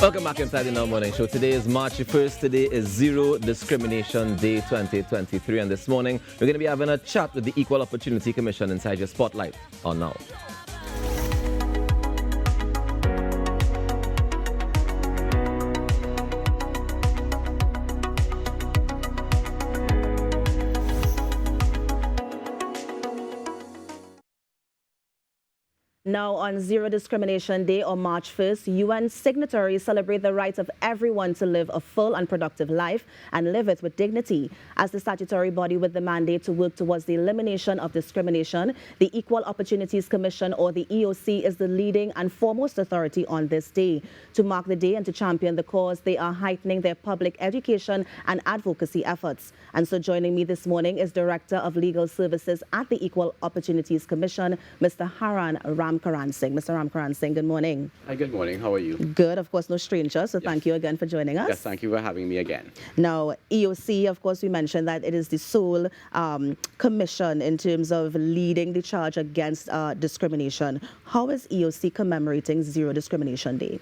Welcome back inside the Now Morning Show. Today is March 1st. Today is Zero Discrimination Day 2023. And this morning, we're going to be having a chat with the Equal Opportunity Commission inside your Spotlight on Now. Now, on Zero Discrimination Day, or March 1st, UN signatories celebrate the right of everyone to live a full and productive life and live it with dignity. As the statutory body with the mandate to work towards the elimination of discrimination, the Equal Opportunities Commission, or the EOC, is the leading and foremost authority on this day. To mark the day and to champion the cause, they are heightening their public education and advocacy efforts. And so joining me this morning is Director of Legal Services at the Equal Opportunities Commission, Mr. Haran, Ramkaransingh. Mr. Ramkaransingh, good morning. Hi, good morning. How are you? Good. Of course, no stranger, so thank you again for joining us. Yes, thank you for having me again. Now, EOC, of course, we mentioned that it is the sole commission in terms of leading the charge against discrimination. How is EOC commemorating Zero Discrimination Day?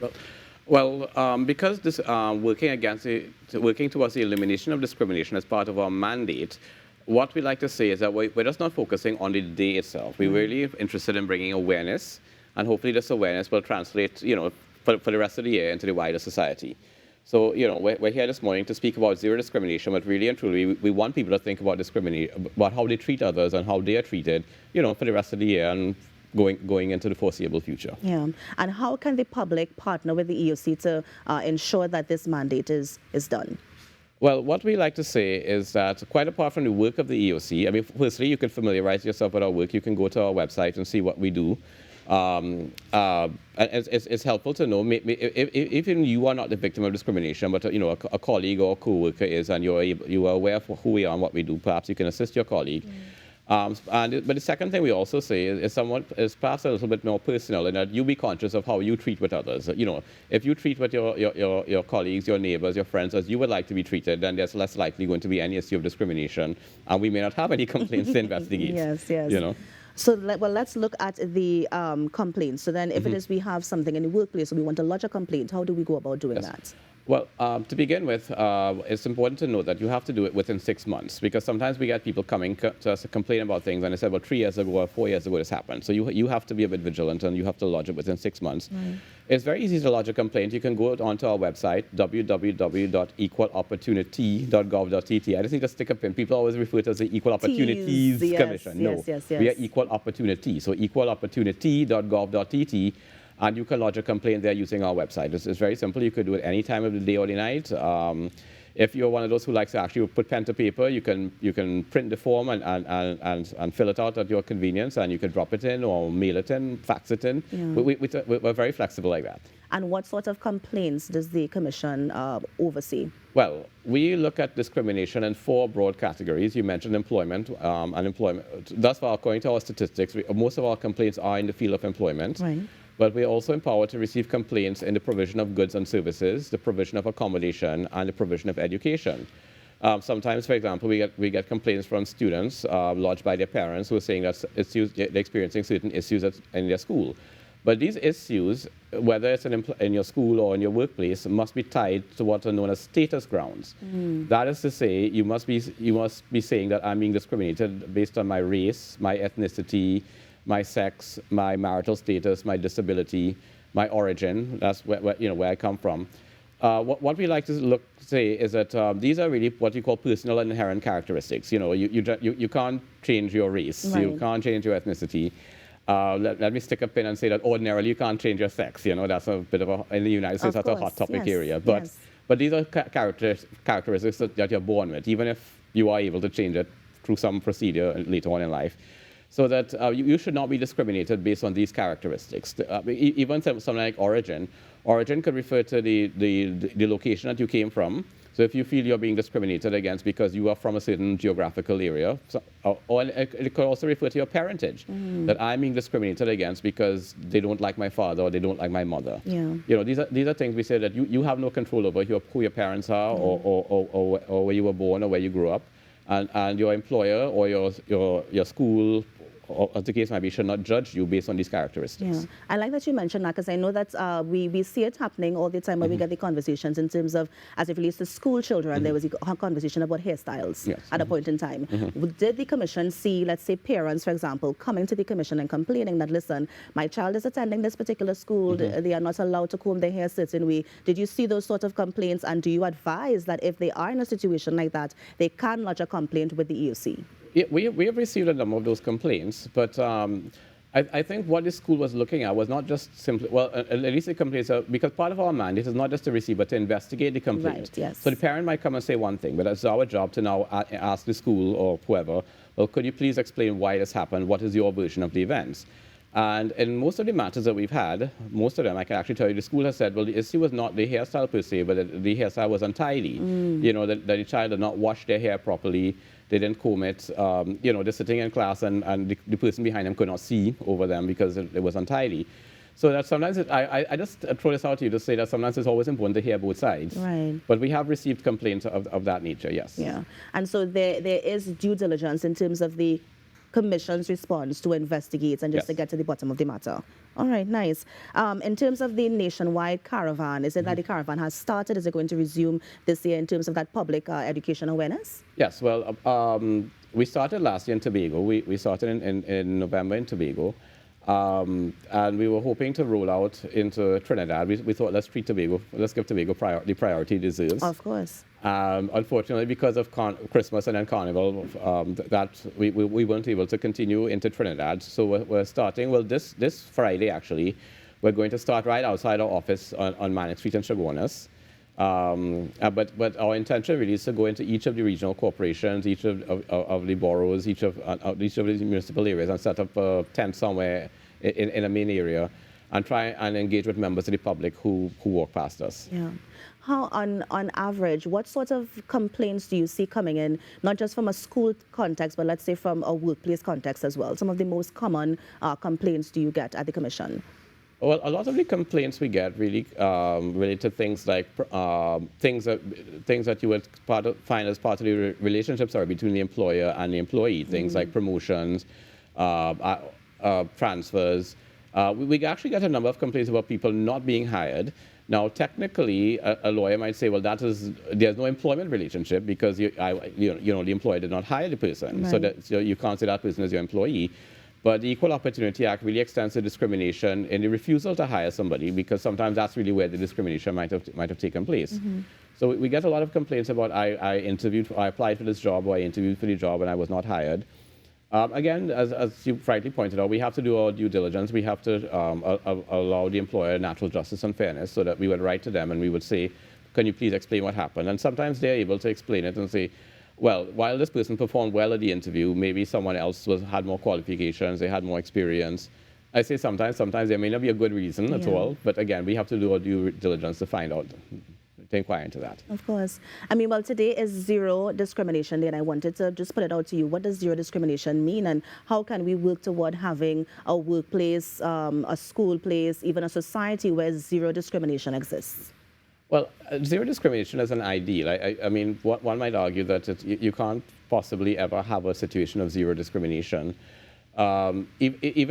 Well, because this working towards the elimination of discrimination as part of our mandate, what we like to say is that we're just not focusing on the day itself. We're really interested in bringing awareness, and hopefully this awareness will translate, for the rest of the year into the wider society. So, we're here this morning to speak about zero discrimination, but really and truly, we want people to think about about how they treat others and how they are treated, for the rest of the year and going into the foreseeable future. Yeah. And how can the public partner with the EOC to ensure that this mandate is done? Well, what we like to say is that quite apart from the work of the EOC, firstly, you can familiarize yourself with our work. You can go to our website and see what we do. It's helpful to know, even you are not the victim of discrimination, but a colleague or a co-worker is, and you are aware of who we are and what we do, perhaps you can assist your colleague. But the second thing we also say is perhaps a little bit more personal, in that you be conscious of how you treat with others. If you treat with your colleagues, your neighbors, your friends as you would like to be treated, then there's less likely going to be any issue of discrimination, and we may not have any complaints to investigate. Yes. So, let's look at the complaints. So then, if it is we have something in the workplace, or we want to lodge a complaint, how do we go about doing that? Well, to begin with, it's important to note that you have to do it within 6 months, because sometimes we get people coming to us to complain about things, and they said, well, 3 years ago or 4 years ago this happened. So you have to be a bit vigilant, and you have to lodge it within 6 months. Right. It's very easy to lodge a complaint. You can go onto our website, www.equalopportunity.gov.tt. I just need to stick a pin. People always refer to it as the Equal Opportunities Commission. Yes. We are Equal Opportunity. So equalopportunity.gov.tt. And you can lodge a complaint there using our website. It's very simple. You could do it any time of the day or the night. If you're one of those who likes to actually put pen to paper, you can print the form and fill it out at your convenience, and you can drop it in or mail it in, fax it in. Yeah. We're very flexible like that. And what sort of complaints does the Commission oversee? Well, we look at discrimination in 4 broad categories. You mentioned employment. Thus far, according to our statistics, most of our complaints are in the field of employment. Right. But we are also empowered to receive complaints in the provision of goods and services, the provision of accommodation, and the provision of education. Sometimes, for example, we get complaints from students lodged by their parents who are saying that they're experiencing certain issues in their school. But these issues, whether it's in your school or in your workplace, must be tied to what are known as status grounds. That is to say, you must be saying that I'm being discriminated based on my race, my ethnicity, my sex, my marital status, my disability, my origin. That's where I come from. What we like to say is that these are really what you call personal and inherent characteristics. You can't change your race. Right. You can't change your ethnicity. Let me stick a pin and say that ordinarily you can't change your sex. That's a bit of in the United States, that's a hot topic area. But these are characteristics that you're born with, even if you are able to change it through some procedure later on in life. So that you should not be discriminated based on these characteristics. Even something like origin could refer to the location that you came from. So if you feel you're being discriminated against because you are from a certain geographical area, or it could also refer to your parentage, that I'm being discriminated against because they don't like my father or they don't like my mother. Yeah. These are things we say that you have no control over who your parents are, or where you were born or where you grew up, and your employer or your school or as the case might be, should not judge you based on these characteristics. Yeah, I like that you mentioned that because I know that we see it happening all the time when we get the conversations in terms of, as it relates to school children, there was a conversation about hairstyles at a point in time. Did the commission see, let's say, parents, for example, coming to the commission and complaining that, listen, my child is attending this particular school, they are not allowed to comb their hair a certain way. Did you see those sort of complaints, and do you advise that if they are in a situation like that, they can lodge a complaint with the EOC? Yeah, we have received a number of those complaints, but I think what the school was looking at was not just simply, well, at least the complaints are, because part of our mandate is not just to receive, but to investigate the complaint. Right, yes. So the parent might come and say one thing, but it's our job to now ask the school or whoever, well, could you please explain why this happened? What is your version of the events? And in most of the matters that we've had, most of them, I can actually tell you, the school has said, well, the issue was not the hairstyle per se, but the hairstyle was untidy. You know, that the child did not wash their hair properly, they didn't comb it. You know, they're sitting in class and the person behind them could not see over them because it was untidy. So that sometimes, I just throw this out to you to say that sometimes it's always important to hear both sides. Right. But we have received complaints of that nature, yes. Yeah, and so there is due diligence in terms of the Commission's response to investigate and just to get to the bottom of the matter. All right, nice. In terms of the nationwide caravan, is it that the caravan has started? Is it going to resume this year in terms of that public education awareness? Yes, well, we started last year in Tobago. We started in November in Tobago. And we were hoping to roll out into Trinidad. We thought, let's give Tobago the priority it deserves. Of course. Unfortunately, because of Christmas and then Carnival, that we weren't able to continue into Trinidad. So we're starting, well, this Friday, actually, we're going to start right outside our office on Manic Street in Chaguanas. But our intention really is to go into each of the regional corporations, each of the boroughs, each of the municipal areas, and set up a tent somewhere in a main area, and try and engage with members of the public who walk past us. Yeah. How, on average, what sort of complaints do you see coming in, not just from a school context, but let's say from a workplace context as well? Some of the most common complaints do you get at the Commission? Well, a lot of the complaints we get really relate to things like things that you would find as part of the relationship between the employer and the employee. Things like promotions, transfers. We actually get a number of complaints about people not being hired. Now, technically, a lawyer might say, well, there's no employment relationship because the employer did not hire the person, right. so you can't say that person is your employee. But the Equal Opportunity Act really extends the discrimination in the refusal to hire somebody, because sometimes that's really where the discrimination might have taken place. So we get a lot of complaints about I applied for this job, or I interviewed for the job and I was not hired. Again, as you rightly pointed out, we have to do our due diligence. We have to allow the employer natural justice and fairness, so that we would write to them and we would say, can you please explain what happened? And sometimes they're able to explain it and say, well, while this person performed well at the interview, maybe someone else had more qualifications, they had more experience. I say sometimes there may not be a good reason at all, but again, we have to do our due diligence to find out, to inquire into that. Of course. I mean, well, today is Zero Discrimination Day, and I wanted to just put it out to you. What does zero discrimination mean, and how can we work toward having a workplace, a school place, even a society where zero discrimination exists? Well, zero discrimination is an ideal. I mean, one might argue that you can't possibly ever have a situation of zero discrimination. Even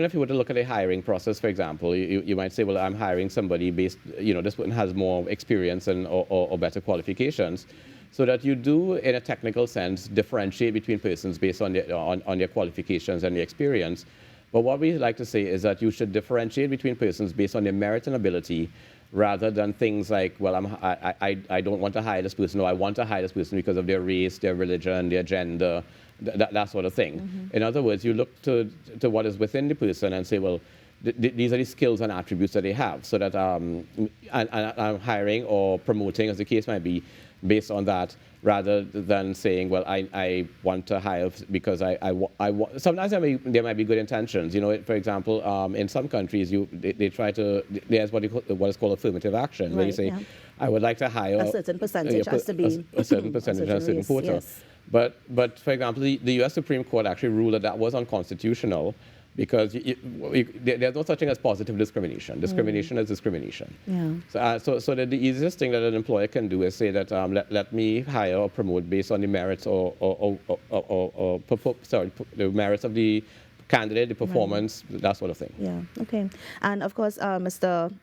if you were to look at a hiring process, for example, you might say, well, I'm hiring somebody based, this person has more experience or better qualifications, so that you do, in a technical sense, differentiate between persons based on their qualifications and their experience. But what we like to say is that you should differentiate between persons based on their merit and ability, rather than things like, well, I don't want to hire this person, or I want to hire this person because of their race, their religion, their gender, that sort of thing. In other words, you look to what is within the person and say, well, these are the skills and attributes that they have, so that I'm hiring or promoting, as the case might be, based on that, rather than saying, well, I want to hire because I want. Sometimes there might be good intentions. For example, in some countries, they try to, there's what is called affirmative action, where you say, I would like to hire a certain percentage has to be a certain percentage, a certain quota. Yes. But for example, the U.S. Supreme Court actually ruled that was unconstitutional, because there's no such thing as positive discrimination. Discrimination is discrimination. Yeah. So that the easiest thing that an employer can do is say that let me hire or promote based on the merits the merits of the candidate, the performance, that sort of thing. Yeah, okay. And of course, Mr.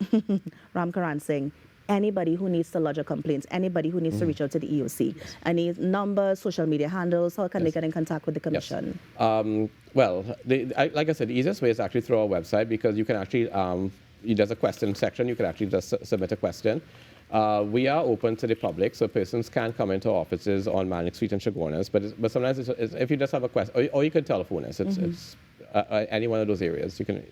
Ramkaransingh, anybody who needs to lodge a complaint, anybody who needs to reach out to the EOC, any numbers, social media handles, how can they get in contact with the commission? Well, like I said, the easiest way is actually through our website, because you can actually, there's a question section, you can actually just submit a question. We are open to the public, so persons can come into our offices on Manic Street and Chaguanas, but sometimes if you just have a question, or you can telephone us, it's any one of those areas, you can,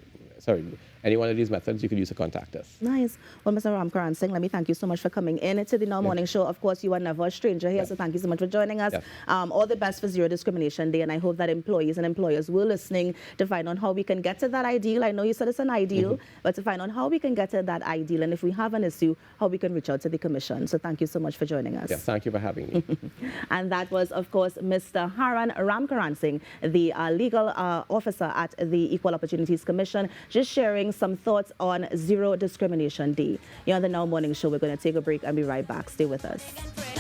any one of these methods, you can use to contact us. Nice. Well, Mr. Ramkaransingh, let me thank you so much for coming in to the Now Morning Show. Of course, you are never a stranger here, so thank you so much for joining us. All the best for Zero Discrimination Day, and I hope that employees and employers will listening to find out how we can get to that ideal. I know you said it's an ideal, but to find out how we can get to that ideal, and if we have an issue, how we can reach out to the Commission. So thank you so much for joining us. Yes, thank you for having me. And that was, of course, Mr. Haran Ramkaransingh, the legal officer at the Equal Opportunities Commission, just sharing some thoughts on Zero Discrimination Day. You're on the Now Morning Show. We're going to take a break and be right back. Stay with us.